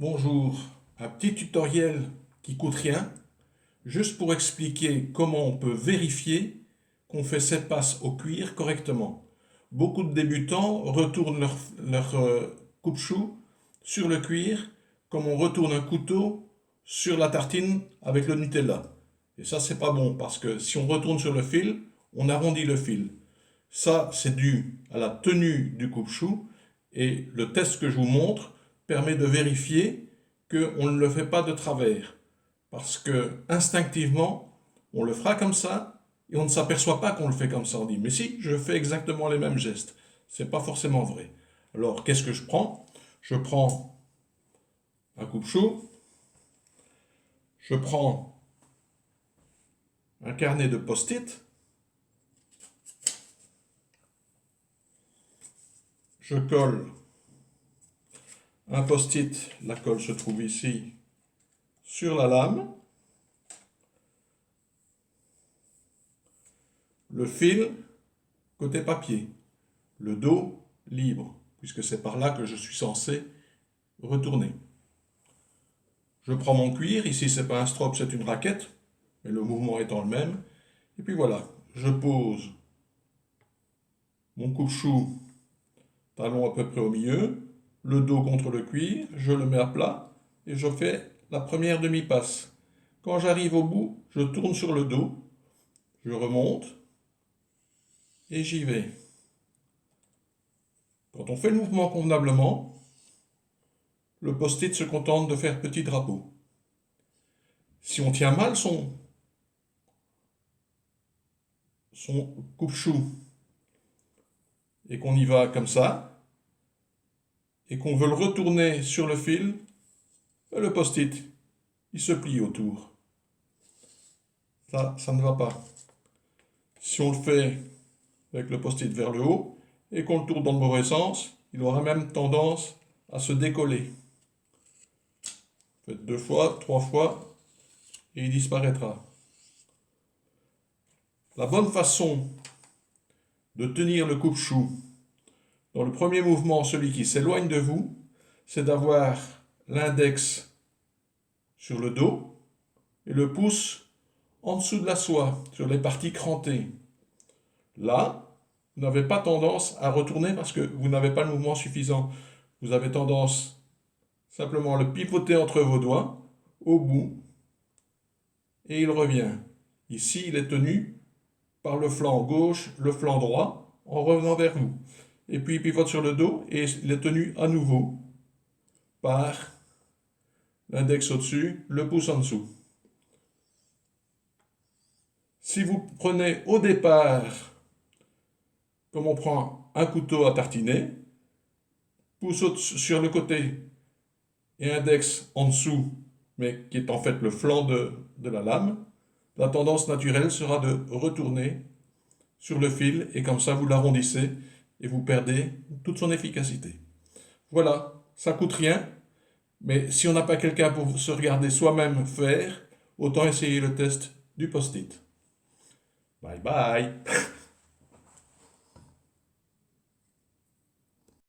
Bonjour, un petit tutoriel qui coûte rien, juste pour expliquer comment on peut vérifier qu'on fait ses passes au cuir correctement. Beaucoup de débutants retournent leur coupe-chou sur le cuir comme on retourne un couteau sur la tartine avec le Nutella. Et ça, c'est pas bon parce que si on retourne sur le fil, on arrondit le fil. Ça, c'est dû à la tenue du coupe-chou et le test que je vous montre permet de vérifier qu'on ne le fait pas de travers. Parce que instinctivement, on le fera comme ça et on ne s'aperçoit pas qu'on le fait comme ça. On dit, mais si, je fais exactement les mêmes gestes. C'est pas forcément vrai. Alors, qu'est-ce que je prends? Je prends un coupe-chou, je prends un carnet de post-it, je colle un post-it, la colle se trouve ici, sur la lame, le fil côté papier, le dos libre, puisque c'est par là que je suis censé retourner. Je prends mon cuir, ici c'est pas un strop, c'est une raquette, mais le mouvement étant le même, et puis voilà, je pose mon coupe-chou, talon à peu près au milieu, le dos contre le cuir, je le mets à plat, et je fais la première demi-passe. Quand j'arrive au bout, je tourne sur le dos, je remonte, et j'y vais. Quand on fait le mouvement convenablement, le post-it se contente de faire petit drapeau. Si on tient mal son coupe-chou et qu'on y va comme ça, et qu'on veut le retourner sur le fil, le post-it, il se plie autour. Ça ne va pas. Si on le fait avec le post-it vers le haut et qu'on le tourne dans le mauvais sens, il aura même tendance à se décoller. Faites 2 fois, 3 fois et il disparaîtra. La bonne façon de tenir le coupe-chou dans le premier mouvement, celui qui s'éloigne de vous, c'est d'avoir l'index sur le dos et le pouce en dessous de la soie, sur les parties crantées. Là, vous n'avez pas tendance à retourner parce que vous n'avez pas le mouvement suffisant. Vous avez tendance simplement à le pivoter entre vos doigts, au bout, et il revient. Ici, il est tenu par le flanc gauche, le flanc droit, en revenant vers vous. Et puis il pivote sur le dos et il est tenu à nouveau par l'index au-dessus, le pouce en dessous. Si vous prenez au départ, comme on prend un couteau à tartiner, pouce sur le côté et index en dessous, mais qui est en fait le flanc de la lame, la tendance naturelle sera de retourner sur le fil et comme ça vous l'arrondissez et vous perdez toute son efficacité. Voilà, ça coûte rien, mais si on n'a pas quelqu'un pour se regarder soi-même faire, autant essayer le test du post-it. Bye bye.